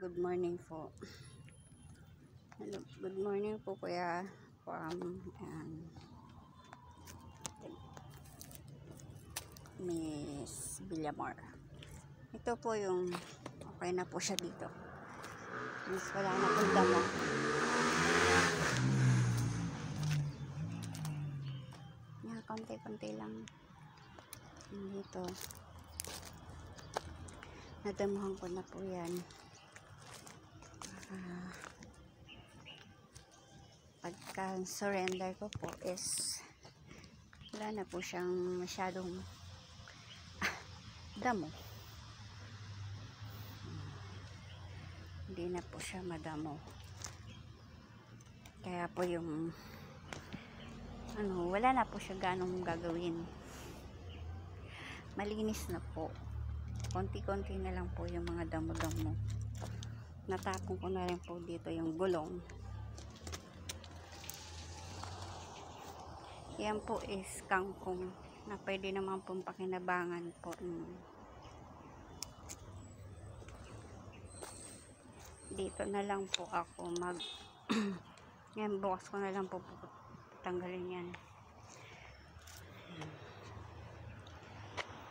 Good morning po. Hello, good morning po kuya from Miss Villamor. Ito po yung okay na po siya dito. Miss wala na pong damo. Yan, konti-konti lang. Dito. Nadamuhan ko na po yan. Pagka surrender ko po is wala na po siyang masyadong damo. Hindi na po siya madamo. Kaya po yung wala na po siya ganong gagawin. Malinis na po. Konti-konti na lang po yung mga damo-damo. Natapon ko na rin po dito yung gulong. Yan po is kangkong na pwede naman pong pakinabangan po. Dito na lang po ako yan, bukas ko na lang po tanggalin yan.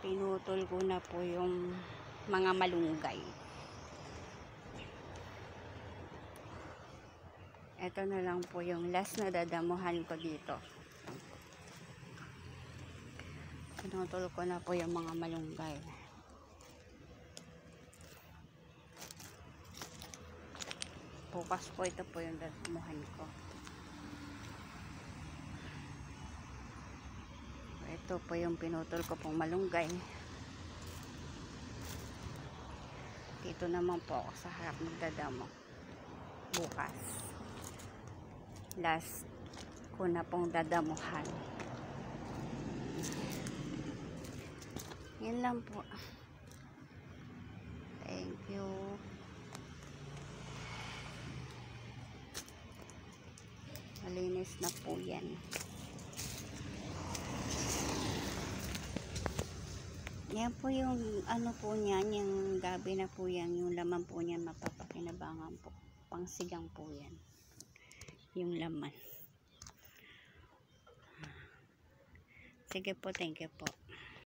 Pinutol ko na po yung mga malunggay. Ito na lang po yung last na dadamuhan ko dito. Pinutol ko na po yung mga malunggay. Bukas po ito po yung dadamuhan ko. Ito po yung pinutol ko pong malunggay. Dito naman po ako sa harap magdadamo. Bukas. Last ko na pong dadamuhan. Yan lang po. Thank you. Malinis na po yan. Yan po yung po niyan, yung gabi na po yan, yung laman po niyan mapapakinabangan po. Pangsigang po yan. Yung laman. Sige po, thank you po.